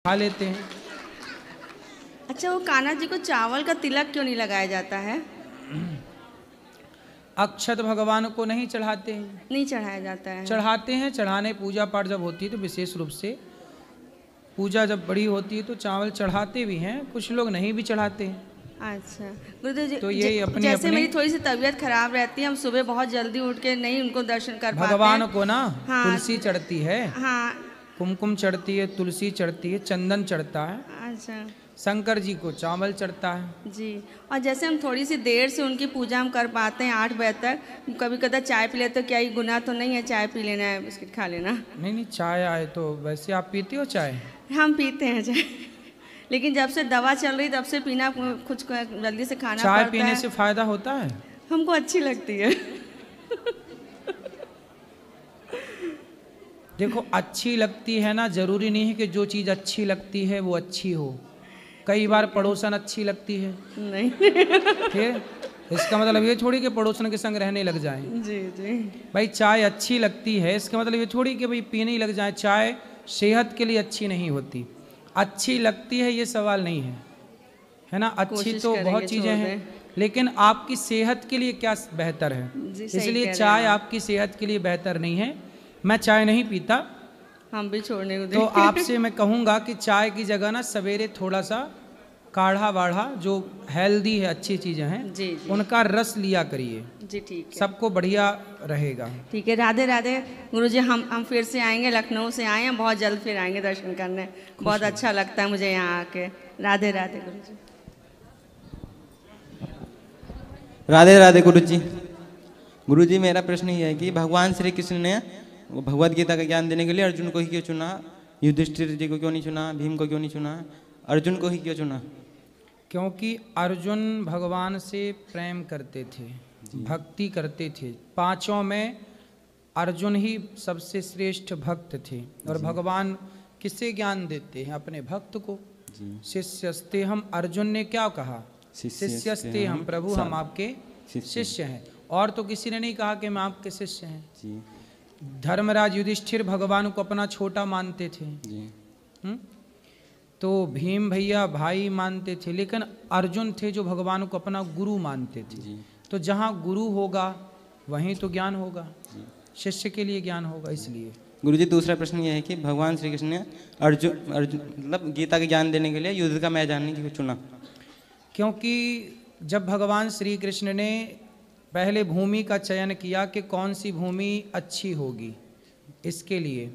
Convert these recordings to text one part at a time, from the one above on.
खा लेते हैं। अच्छा, वो कान्हा जी को चावल का तिलक क्यों नहीं लगाया जाता है? अक्षत भगवान को नहीं चढ़ाते हैं। नहीं चढ़ाया जाता है। चढ़ाते हैं, चढ़ाने पूजा पाठ जब होती है तो विशेष रूप से पूजा जब बड़ी होती है तो चावल चढ़ाते भी हैं, कुछ लोग नहीं भी चढ़ाते हैं। अच्छा गुरुदेव जी, तो ये अपनी जैसे अपनी मेरी थोड़ी सी तबीयत खराब रहती है, हम सुबह बहुत जल्दी उठ के नहीं उनको दर्शन कर पाते हैं। भगवान को ना हाँ, तुलसी चढ़ती है, हाँ, कुमकुम चढ़ती है, तुलसी चढ़ती है, चंदन चढ़ता है, अच्छा शंकर जी को चावल चढ़ता है जी। और जैसे हम थोड़ी सी देर से उनकी पूजा हम कर पाते हैं 8 बजे तक, कभी कदा चाय पी लेते, तो क्या ये गुनाह तो नहीं है? चाय पी लेना है, बिस्किट खा लेना? नहीं नहीं, चाय आए तो वैसे आप पीते हो चाय? हम पीते हैं चाय, लेकिन जब से दवा चल रही तब से पीना, कुछ जल्दी से खाना चाय पड़ता पीने है। से फायदा होता है? हमको अच्छी लगती है। देखो, अच्छी लगती है ना, जरूरी नहीं है कि जो चीज़ अच्छी लगती है वो अच्छी हो। कई बार पड़ोसन अच्छी लगती है, नहीं फिर इसका मतलब ये थोड़ी कि पड़ोसन के संग रहने लग जाएं। जी जी। भाई चाय अच्छी लगती है, इसका मतलब ये थोड़ी कि भाई पीने ही लग जाए। चाय सेहत के लिए अच्छी नहीं होती, अच्छी लगती है ये सवाल नहीं है ना। अच्छी तो बहुत चीज़ें हैं, लेकिन आपकी सेहत के लिए क्या बेहतर है, इसलिए चाय आपकी सेहत के लिए बेहतर नहीं है। मैं चाय नहीं पीता, हम भी छोड़ने को तो आपसे मैं कहूँगा कि चाय की जगह ना सवेरे थोड़ा सा काढ़ा वाढ़ा, जो हेल्दी है, अच्छी चीज़ें हैं, जी जी, उनका रस लिया करिए जी ठीक है, सबको बढ़िया रहेगा। ठीक है। राधे राधे गुरुजी, हम फिर से आएंगे, लखनऊ से आए हैं, बहुत जल्द फिर आएंगे दर्शन करने। बहुत अच्छा लगता है मुझे यहाँ आके। राधे राधे गुरुजी। राधे राधे गुरुजी। गुरुजी मेरा प्रश्न ये है कि भगवान श्री कृष्ण ने भगवद गीता का ज्ञान देने के लिए अर्जुन को ही क्यों चुना? युधिष्ठिर जी को क्यों नहीं चुना? भीम को क्यों नहीं चुना? अर्जुन को ही क्यों चुना? क्योंकि अर्जुन भगवान से प्रेम करते थे, भक्ति करते थे। पांचों में अर्जुन ही सबसे श्रेष्ठ भक्त थे। और भगवान किससे ज्ञान देते हैं? अपने भक्त को। शिष्यस्ते हम, अर्जुन ने क्या कहा? शिष्यस्ते हम, प्रभु हम आपके शिष्य हैं। और तो किसी ने नहीं कहा कि हम आपके शिष्य हैं। धर्मराज युधिष्ठिर भगवान को अपना छोटा मानते थे, तो भीम भैया भाई मानते थे, लेकिन अर्जुन थे जो भगवान को अपना गुरु मानते थे। तो जहाँ गुरु होगा वहीं तो ज्ञान होगा, शिष्य के लिए ज्ञान होगा। इसलिए गुरुजी दूसरा प्रश्न ये है कि भगवान श्री कृष्ण ने अर्जुन मतलब गीता के ज्ञान देने के लिए युद्ध का मैदान क्यों चुना? क्योंकि जब भगवान श्री कृष्ण ने पहले भूमि का चयन किया कि कौन सी भूमि अच्छी होगी, इसके लिए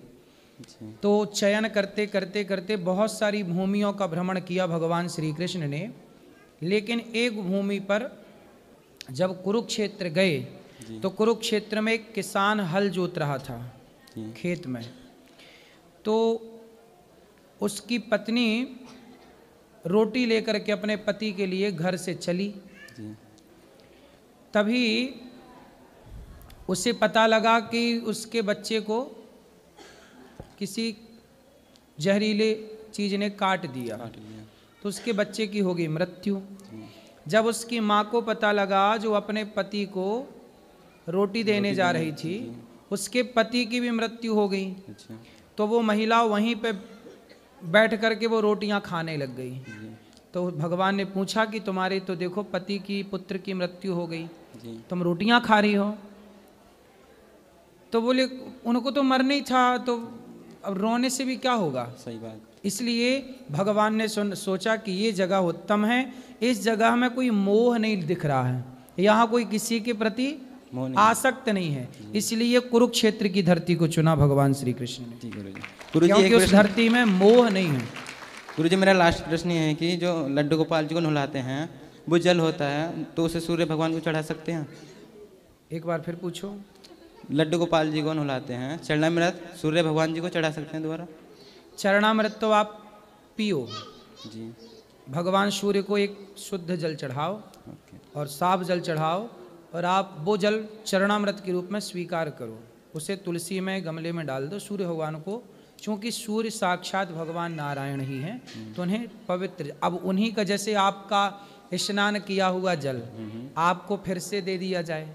तो चयन करते करते करते बहुत सारी भूमियों का भ्रमण किया भगवान श्री कृष्ण ने। लेकिन एक भूमि पर जब कुरुक्षेत्र गए तो कुरुक्षेत्र में एक किसान हल जोत रहा था खेत में, तो उसकी पत्नी रोटी लेकर के अपने पति के लिए घर से चली। तभी उसे पता लगा कि उसके बच्चे को किसी जहरीले चीज ने काट दिया, तो उसके बच्चे की हो गई मृत्यु। जब उसकी माँ को पता लगा, जो अपने पति को रोटी देने जा रही थी, उसके पति की भी मृत्यु हो गई, तो वो महिला वहीं पे बैठ करके वो रोटियां खाने लग गई। तो भगवान ने पूछा कि तुम्हारे तो देखो पति की पुत्र की मृत्यु हो गई, तुम रोटियां खा रही हो। तो बोले उनको तो मरना ही था, तो अब रोने से भी क्या होगा? सही बात। इसलिए भगवान ने सोचा कि ये जगह उत्तम है, इस जगह में कोई मोह नहीं दिख रहा है, यहाँ कोई किसी के प्रति आसक्त नहीं है, इसलिए कुरुक्षेत्र की धरती को चुना भगवान श्री कृष्ण ने, क्योंकि उस धरती में मोह नहीं है। गुरुजी मेरा लास्ट प्रश्न ये है कि जो लड्डू गोपाल जी को नहलाते हैं वो जल होता है, तो उसे सूर्य भगवान को चढ़ा सकते हैं? एक बार फिर पूछो। लड्डू गोपाल जी को नहलाते हैं, चरणामृत सूर्य भगवान जी को चढ़ा सकते हैं दोबारा? चरणामृत तो आप पियो जी, भगवान सूर्य को एक शुद्ध जल चढ़ाओ और साफ जल चढ़ाओ, और आप वो जल चरणामृत के रूप में स्वीकार करो। उसे तुलसी में गमले में डाल दो सूर्य भगवान को, क्योंकि सूर्य साक्षात भगवान नारायण ही हैं, तो उन्हें पवित्र, अब उन्हीं का जैसे आपका स्नान किया हुआ जल आपको फिर से दे दिया जाए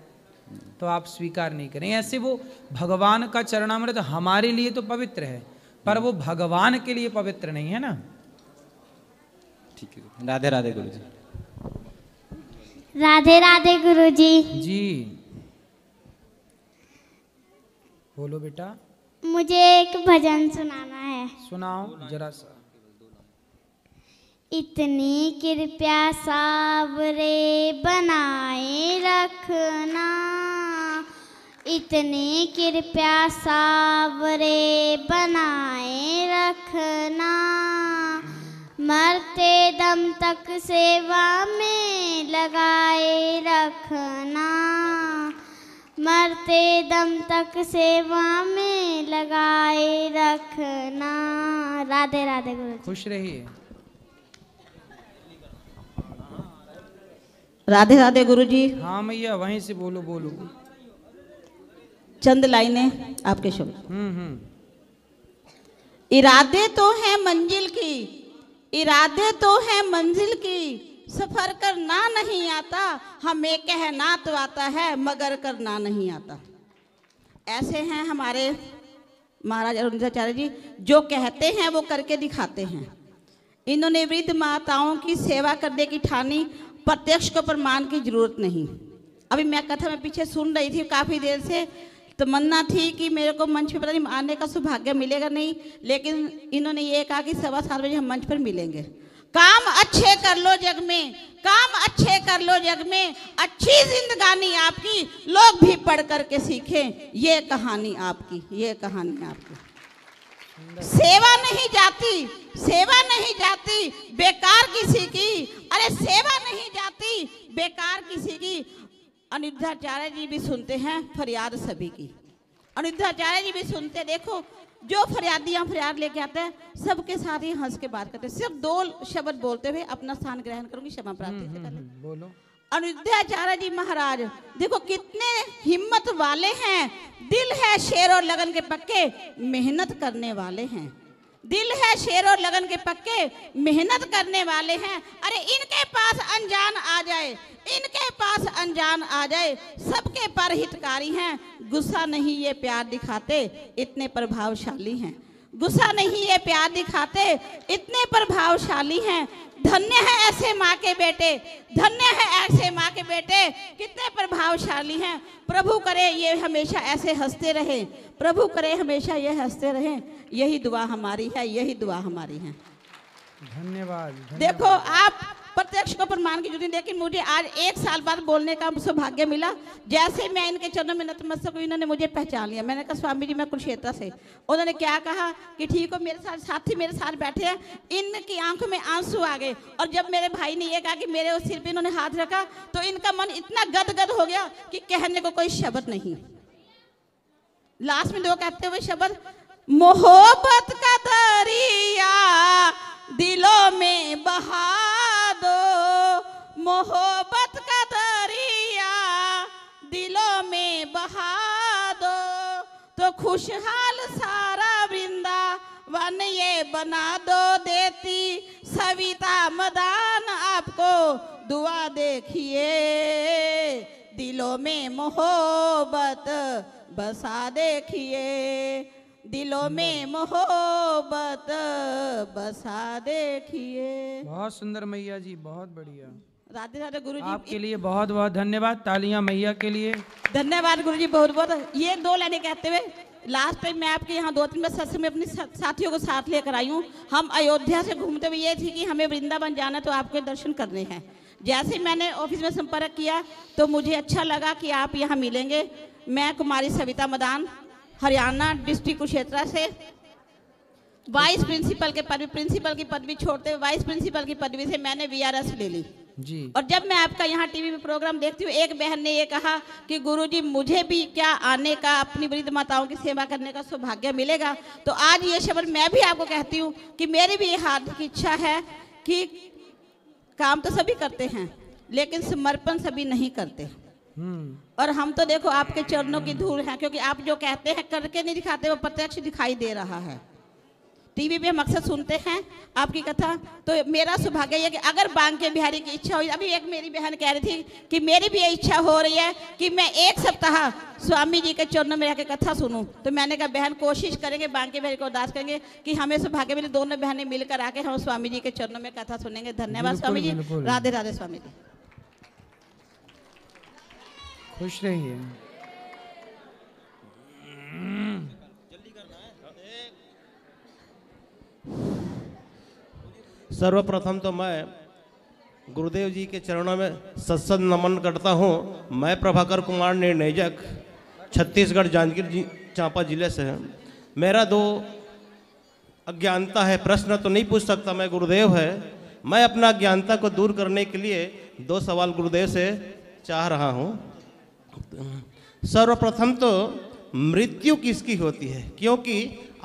तो आप स्वीकार नहीं करें। ऐसे वो भगवान का चरणामृत हमारे लिए तो पवित्र है, पर वो भगवान के लिए पवित्र नहीं है ना। ठीक है, राधे राधे गुरुजी। राधे राधे गुरुजी। जी बोलो बेटा। मुझे एक भजन सुनाना है। सुनाओ जरा सा। इतनी कृपया सावरे बनाए रखना, इतनी कृपया सावरे बनाए रखना, मरते दम तक सेवा में लगाए रखना, मरते दम तक सेवा में लगाए रखना। राधे राधे गुरुजी। खुश रहिए। राधे राधे गुरुजी। हाँ मैया वहीं से बोलो बोलो। चंद लाइनें आपके शुभ। इरादे तो है मंजिल की, इरादे तो है मंजिल की, सफर करना नहीं आता, हमें कहना तो आता है मगर करना नहीं आता। ऐसे हैं हमारे महाराज अरुणाचार्य जी, जो कहते हैं वो करके दिखाते हैं। इन्होंने वृद्ध माताओं की सेवा करने की ठानी, प्रत्यक्ष को प्रमाण की जरूरत नहीं। अभी मैं कथा में पीछे सुन रही थी, काफ़ी देर से तमन्ना थी कि मेरे को मंच पे पता नहीं आने का सौभाग्य मिलेगा नहीं, लेकिन इन्होंने ये कहा कि 7:15 बजे हम मंच पर मिलेंगे। काम अच्छे कर लो जग में, काम अच्छे कर लो जग में, अच्छी जिंदगानी आपकी लोग भी पढ़ करके सीखें, ये कहानी आपकी, ये कहानी आपकी। सेवा नहीं जाती, सेवा नहीं जाती बेकार किसी की, अरे सेवा नहीं जाती बेकार किसी की। अनिरुद्धाचार्य जी भी सुनते हैं फरियाद सभी की, अनिरुद्धाचार्य जी भी सुनते। देखो जो फरियादियां फरियाद लेके आते हैं सबके साथ ही हंस के बात करते हैं। सिर्फ 2 शब्द बोलते हुए अपना स्थान ग्रहण करूंगी, क्षमा प्रार्थी से पहले। बोलो। अनिरुद्धाचार्य जी महाराज देखो कितने हिम्मत वाले हैं, दिल है शेर और लगन के पक्के, मेहनत करने वाले हैं। दिल है शेर और लगन के पक्के, मेहनत करने वाले हैं। अरे इनके पास अनजान आ जाए, इनके पास अनजान आ जाए, सबके पर हितकारी हैं। गुस्सा नहीं ये प्यार दिखाते, इतने प्रभावशाली हैं। गुस्सा नहीं ये प्यार दिखाते, इतने प्रभावशाली हैं। धन्य है ऐसे माँ के बेटे, धन्य है ऐसे माँ के बेटे, कितने प्रभावशाली हैं। प्रभु करे ये हमेशा ऐसे हंसते रहे, प्रभु करे हमेशा ये हंसते रहे। यही दुआ हमारी है, यही दुआ हमारी है। धन्यवाद। देखो आप प्रत्यक्ष को प्रमाण की जरूरत, लेकिन मुझे आज 1 साल बाद बोलने का सौभाग्य मिला। जैसे मैं इनके चरणों में नतमस्तक हुई, इन्होंने मुझे पहचान लिया। मैंने कहा स्वामी जी मैं कुरुक्षेत्र से। उन्होंने क्या कहा कि ठीक हो, मेरे साथ साथी मेरे साथ बैठे हैं। इनकी आंखों में आंसू आ गए, और जब मेरे भाई ने ये कहा कि मेरे सिर पे इन्होंने हाथ रखा तो इनका मन इतना गदगद हो गया कि कहने को कोई शब्द नहीं। लास्ट में 2 कहते हुए शब्द, मोहब्बत का दरिया दिलों में बहा दो, मोहब्बत का दरिया दिलों में बहा दो, तो खुशहाल सारा वृंदावन ये बना दो। देती सविता मदान आपको दुआ देखिए, दिलों में मोहब्बत बसा देखिए, दिलों में मोहब्बत बसा देखिए। बहुत सुंदर मैया जी, बहुत बढ़िया। राधे राधे गुरु जी, आपके लिए बहुत बहुत धन्यवाद। तालियां मैया के लिए। धन्यवाद गुरु जी, बहुत बहुत। ये 2 लाइनें कहते हुए लास्ट टाइम मैं आपके यहाँ 2-3 बार सत्संग में अपने साथियों को साथ लेकर आई हूँ। हम अयोध्या से घूमते हुए ये थी कि हमें वृंदावन जाना, तो आपके दर्शन करने हैं। जैसे मैंने ऑफिस में संपर्क किया तो मुझे अच्छा लगा कि आप यहाँ मिलेंगे। मैं कुमारी सविता मदान, हरियाणा डिस्ट्रिक्ट कुरुक्षेत्र से, वाइस प्रिंसिपल के पदवी, प्रिंसिपल की पदवी छोड़ते हुए वाइस प्रिंसिपल की पदवी से मैंने VRS ले ली जी। और जब मैं आपका यहाँ टीवी में प्रोग्राम देखती हूँ, एक बहन ने ये कहा कि गुरुजी मुझे भी क्या आने का, अपनी वृद्ध माताओं की सेवा करने का सौभाग्य मिलेगा। तो आज ये शब्द मैं भी आपको कहती हूँ कि मेरी भी ये हार्दिक इच्छा है कि काम तो सभी करते हैं लेकिन समर्पण सभी नहीं करते। और हम तो देखो आपके चरणों की धूल हैं, क्योंकि आप जो कहते हैं करके नहीं दिखाते, वो प्रत्यक्ष दिखाई दे रहा है। टीवी पे हम अक्सर सुनते हैं आपकी कथा। तो मेरा सौभाग्य है कि अगर बांके बिहारी की इच्छा हुई, अभी एक मेरी बहन कह रही थी कि मेरी भी ये इच्छा हो रही है कि मैं एक सप्ताह स्वामी जी के चरणों में रहकर कथा सुनूं। तो मैंने कहा बहन कोशिश करेंगे, बांके बिहारी को अरदास करेंगे कि हमें सौभाग्य मिले, दोनों बहनें मिलकर आके हम स्वामी जी के चरणों में कथा सुनेंगे। धन्यवाद स्वामी जी। राधे राधे स्वामी जी। खुश रहिए। सर्वप्रथम तो मैं गुरुदेव जी के चरणों में सत्संग नमन करता हूँ। मैं प्रभाकर कुमार निर्णयजक छत्तीसगढ़ जांजगीर चांपा जिले से हैं। मेरा दो अज्ञानता है, प्रश्न तो नहीं पूछ सकता मैं, गुरुदेव है। मैं अपना अज्ञानता को दूर करने के लिए दो सवाल गुरुदेव से चाह रहा हूँ। सर्वप्रथम तो मृत्यु किसकी होती है? क्योंकि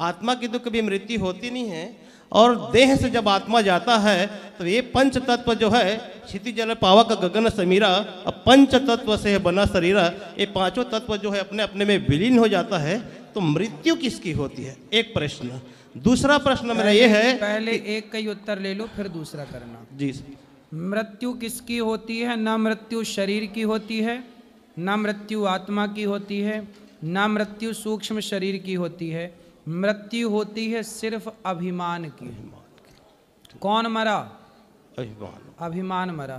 आत्मा की तो कभी मृत्यु होती नहीं है, और देह से जब आत्मा जाता है तो ये पंच तत्व जो है, क्षितिज जल पावक गगन समीरा, अब पंच तत्व से बना शरीरा, ये पांचों तत्व जो है अपने अपने में विलीन हो जाता है। तो मृत्यु किसकी होती है? एक प्रश्न। दूसरा प्रश्न मेरा ये है, पहले एक का ही उत्तर ले लो फिर दूसरा करना। जी। मृत्यु किसकी होती है? ना मृत्यु शरीर की होती है, ना मृत्यु आत्मा की होती है, ना मृत्यु सूक्ष्म शरीर की होती है। मृत्यु होती है सिर्फ अभिमान की। कौन मरा? अभिमान। अभिमान मरा।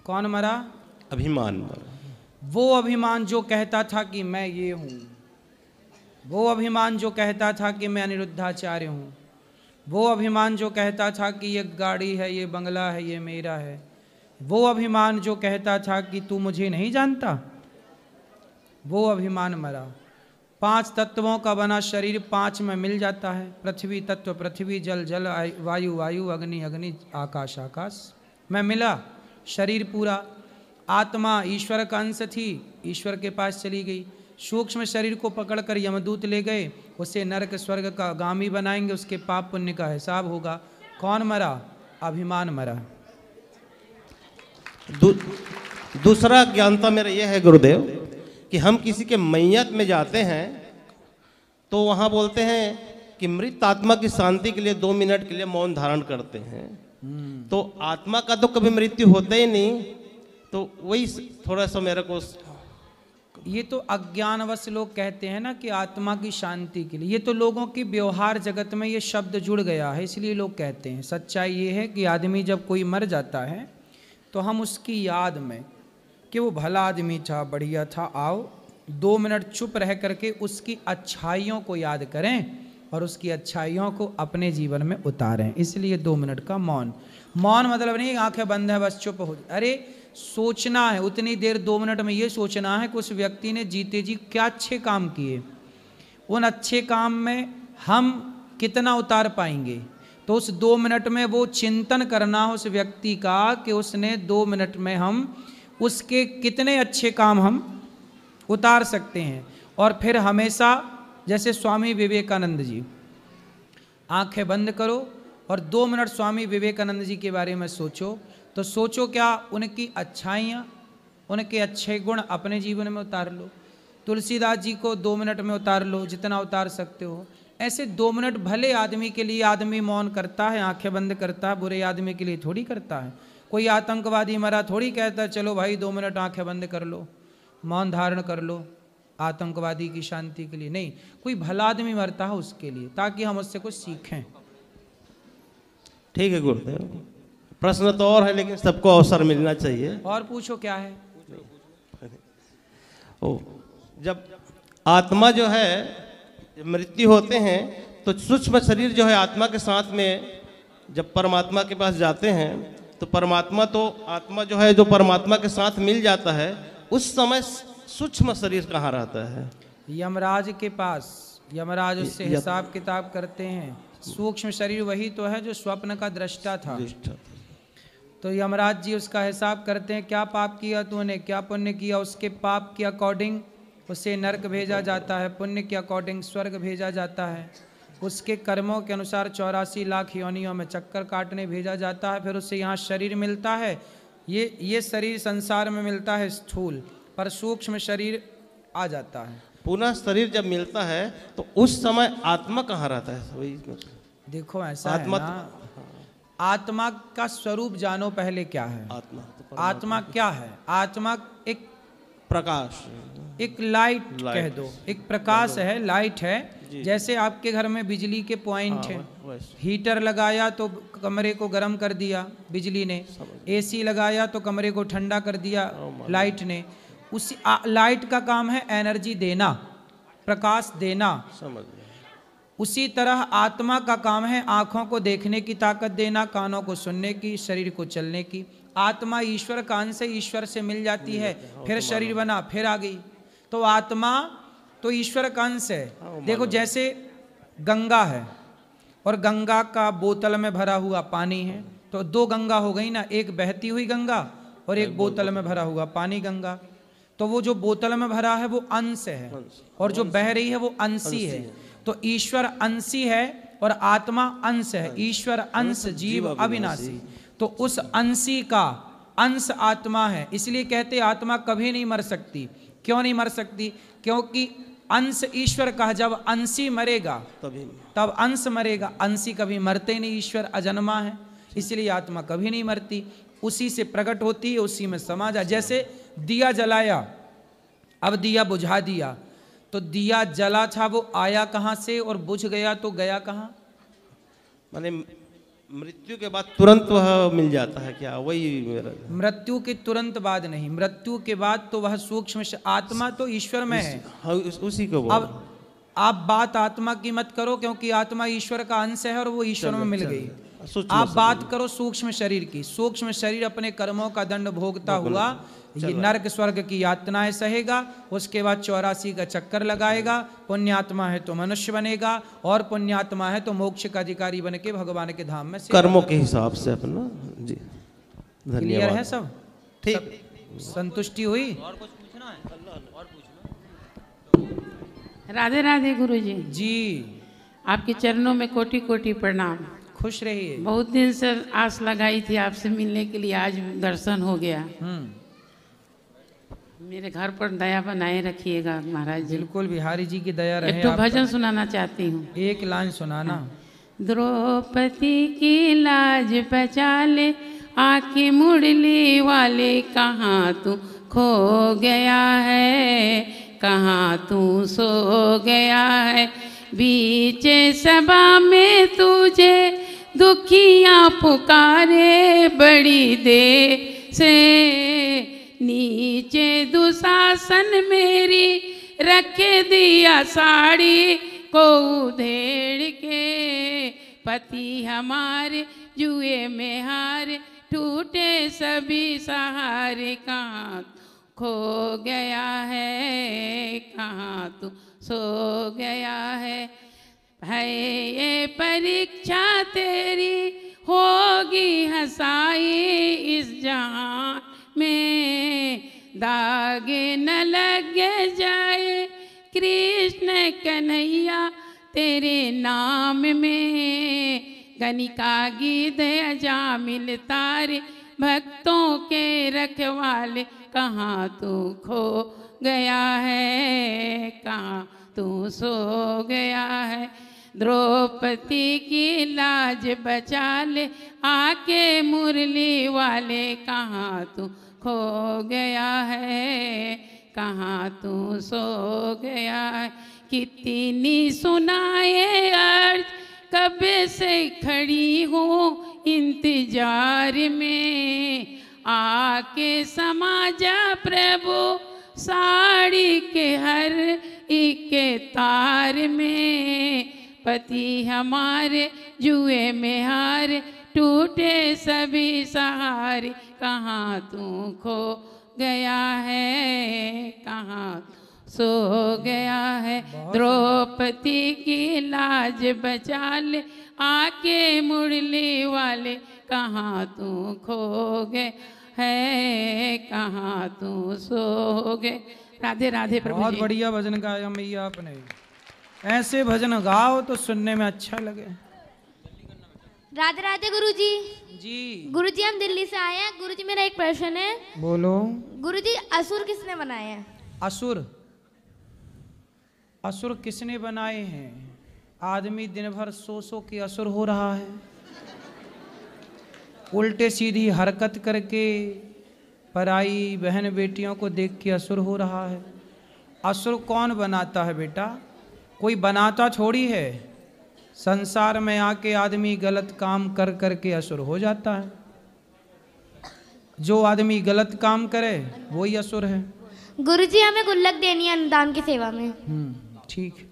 कौन मरा? अभिमान मरा। वो अभिमान जो कहता था कि मैं ये हूँ, वो अभिमान जो कहता था कि मैं अनिरुद्धाचार्य हूँ, वो अभिमान जो कहता था कि ये गाड़ी है, ये बंगला है, ये मेरा है, वो अभिमान जो कहता था कि तू मुझे नहीं जानता, वो अभिमान मरा। पांच तत्वों का बना शरीर पांच में मिल जाता है। पृथ्वी तत्व पृथ्वी, जल जल, वायु वायु, अग्नि अग्नि, आकाश आकाश में मिला शरीर पूरा। आत्मा ईश्वर का अंश थी, ईश्वर के पास चली गई। सूक्ष्म शरीर को पकड़कर यमदूत ले गए, उसे नरक स्वर्ग का गामी बनाएंगे, उसके पाप पुण्य का हिसाब होगा। कौन मरा? अभिमान मरा। दूसरा ज्ञानता मेरा यह है गुरुदेव कि हम किसी के मैयत में जाते हैं तो वहाँ बोलते हैं कि मृत आत्मा की शांति के लिए 2 मिनट के लिए मौन धारण करते हैं। तो आत्मा का तो कभी मृत्यु होता ही नहीं। तो वही थोड़ा सा मेरे को, ये तो अज्ञानवश लोग कहते हैं ना कि आत्मा की शांति के लिए। ये तो लोगों की व्यवहार जगत में ये शब्द जुड़ गया है, इसलिए लोग कहते हैं। सच्चाई ये है कि आदमी जब कोई मर जाता है तो हम उसकी याद में कि वो भला आदमी था, बढ़िया था, आओ 2 मिनट चुप रह करके उसकी अच्छाइयों को याद करें और उसकी अच्छाइयों को अपने जीवन में उतारें। इसलिए 2 मिनट का मौन। मौन मतलब नहीं आंखें बंद है बस चुप हो, अरे सोचना है उतनी देर 2 मिनट में ये सोचना है कि उस व्यक्ति ने जीते जी क्या अच्छे काम किए, उन अच्छे काम में हम कितना उतार पाएंगे। तो उस 2 मिनट में वो चिंतन करना उस व्यक्ति का कि उसने 2 मिनट में हम उसके कितने अच्छे काम हम उतार सकते हैं। और फिर हमेशा जैसे स्वामी विवेकानंद जी, आंखें बंद करो और 2 मिनट स्वामी विवेकानंद जी के बारे में सोचो। तो सोचो क्या उनकी अच्छाइयाँ, उनके अच्छे गुण अपने जीवन में उतार लो। तुलसीदास जी को 2 मिनट में उतार लो, जितना उतार सकते हो। ऐसे 2 मिनट भले आदमी के लिए आदमी मौन करता है, आंखें बंद करता है, बुरे आदमी के लिए थोड़ी करता है। कोई आतंकवादी मरा थोड़ी कहता है चलो भाई 2 मिनट आंखें बंद कर लो, मौन धारण कर लो आतंकवादी की शांति के लिए। नहीं, कोई भला आदमी मरता है उसके लिए, ताकि हम उससे कुछ सीखें। ठीक है गुरुदेव, प्रश्न तो और है लेकिन सबको अवसर मिलना चाहिए। और पूछो क्या है। जब आत्मा जो है मृत्यु होते हैं तो सूक्ष्म शरीर जो है आत्मा के साथ में जब परमात्मा के पास जाते हैं तो परमात्मा तो आत्मा जो है जो परमात्मा के साथ मिल जाता है, उस समय सूक्ष्म शरीर कहाँ रहता है? यमराज के पास। यमराज उससे हिसाब किताब करते हैं। सूक्ष्म शरीर वही तो है जो स्वप्न का दृष्टा था। तो यमराज जी उसका हिसाब करते हैं, क्या पाप किया तूने, क्या पुण्य किया। उसके पाप के अकॉर्डिंग उसे नरक भेजा जाता है, पुण्य के अकॉर्डिंग स्वर्ग भेजा जाता है। उसके कर्मों के अनुसार 84 लाख योनियों में चक्कर काटने भेजा जाता है। फिर उसे यहाँ शरीर मिलता है। ये शरीर संसार में मिलता है स्थूल, पर सूक्ष्म शरीर आ जाता है। पुनः शरीर जब मिलता है तो उस समय आत्मा कहाँ रहता है? वही देखो ऐसा आत्मा है ना, आत्मा का स्वरूप जानो पहले क्या है। आत्मा क्या है? आत्मा एक प्रकाश, एक लाइट कह दो, एक प्रकाश है, लाइट है। जैसे आपके घर में बिजली के पॉइंट है, हीटर लगाया तो कमरे को गर्म कर दिया बिजली ने, एसी लगाया तो कमरे को ठंडा कर दिया लाइट ने। उसी लाइट का काम है एनर्जी देना, प्रकाश देना। समझ। उसी तरह आत्मा का काम है आंखों को देखने की ताकत देना, कानों को सुनने की, शरीर को चलने की। आत्मा ईश्वर का अंश से ईश्वर से मिल जाती है, फिर शरीर बना, फिर आ गई। तो आत्मा तो ईश्वर का अंश है। देखो जैसे गंगा है और गंगा का बोतल में भरा हुआ पानी है, तो दो गंगा हो गई ना, एक बहती हुई गंगा और एक बोतल में भरा हुआ पानी गंगा। तो वो जो बोतल में भरा है वो अंश है और जो बह रही है वो अंशी है। तो ईश्वर अंशी है और आत्मा अंश है। ईश्वर अंश, जीव अविनाशी। तो उस अंशी का अंश आत्मा है। इसलिए कहते आत्मा कभी नहीं मर सकती। क्यों नहीं मर सकती? क्योंकि अंश ईश्वर का, जब अंशी मरेगा तब अंश मरेगा। अंशी कभी मरते नहीं, ईश्वर अजन्मा है, इसलिए आत्मा कभी नहीं मरती। उसी से प्रकट होती है, उसी में समा जा। जैसे दिया जलाया, अब दिया बुझा दिया, तो दिया जला था वो आया कहाँ से और बुझ गया तो गया कहाँ? माने मृत्यु के बाद तुरंत वह मिल जाता है क्या? वही मेरा मृत्यु के तुरंत बाद नहीं, मृत्यु के बाद तो वह सूक्ष्म आत्मा तो ईश्वर में है। उसी को बोल। अब आप बात आत्मा की मत करो, क्योंकि आत्मा ईश्वर का अंश है और वो ईश्वर में मिल गई। आप बात करो सूक्ष्म शरीर की। सूक्ष्म शरीर अपने कर्मों का दंड भोगता हुआ ये नरक स्वर्ग की यातनाएं सहेगा, उसके बाद 84 का चक्कर लगाएगा। पुण्यात्मा है तो मनुष्य बनेगा और पुण्यात्मा है तो मोक्ष का अधिकारी बन के भगवान के धाम में कर्मों के हिसाब से अपना। जी क्लियर है सब? ठीक, संतुष्टि हुई? और कुछ पूछना है? और राधे राधे गुरुजी। जी आपके चरणों में कोटि कोटि प्रणाम। खुश रहिए। बहुत दिन से आस लगाई थी आपसे मिलने के लिए, आज दर्शन हो गया। मेरे घर पर दया बनाए रखिएगा महाराज जी। बिल्कुल, बिहारी जी की दया रहे। एक तो भजन सुनाना चाहती हूँ। एक लाइन सुनाना। द्रौपदी की लाज बचा ले, आके मुरली वाले कहाँ तू खो गया है, कहाँ तू सो गया है। बीचे सभा में तुझे दुखियाँ पुकारे, बड़ी देर से नीचे दुशासन मेरी रखे दिया साड़ी को उधेड़ के। पति हमारे जुए में हारे, टूटे सभी सहारे, कहाँ खो गया है, कहाँ तू सो गया है। ये परीक्षा तेरी होगी हंसाई, इस जहां में दागे न लग जाए कृष्ण कन्हैया तेरे नाम में। गणिका गीत अजामिल तारे, भक्तों के रखवाले, कहाँ तू खो गया है, कहाँ तू सो गया है। द्रौपदी की लाज बचा ले, आके मुरली वाले, कहाँ तू खो गया है, कहाँ तू सो गया है। कितनी सुनाए अर्ज, कब से खड़ी हूँ इंतजार में, आके समा जा प्रभु साड़ी के हर एक तार में। पति हमारे जुए में हारे, टूटे सभी सहारे, कहाँ तू खो गया है, कहाँ सो गया है। द्रौपदी की लाज बचा ले, आके मुरली वाले, कहाँ तू खो गए है, कहाँ तू सो गए। राधे राधे प्रभु जी। बहुत बढ़िया भजन गाया मैया आपने। ऐसे भजन गाओ तो सुनने में अच्छा लगे। राधे राधे गुरुजी। जी गुरुजी हम दिल्ली से आए हैं। गुरुजी मेरा एक प्रश्न है। बोलो। गुरुजी असुर किसने बनाए हैं? असुर? असुर किसने बनाए हैं? आदमी दिन भर सो के असुर हो रहा है, उल्टे सीधी हरकत करके पराई बहन बेटियों को देख के असुर हो रहा है। असुर कौन बनाता है बेटा? कोई बनाता थोड़ी है। संसार में आके आदमी गलत काम कर करके असुर हो जाता है। जो आदमी गलत काम करे वही असुर है। गुरुजी हमें गुल्लक देनी है अनुदान की सेवा में। ठीक है।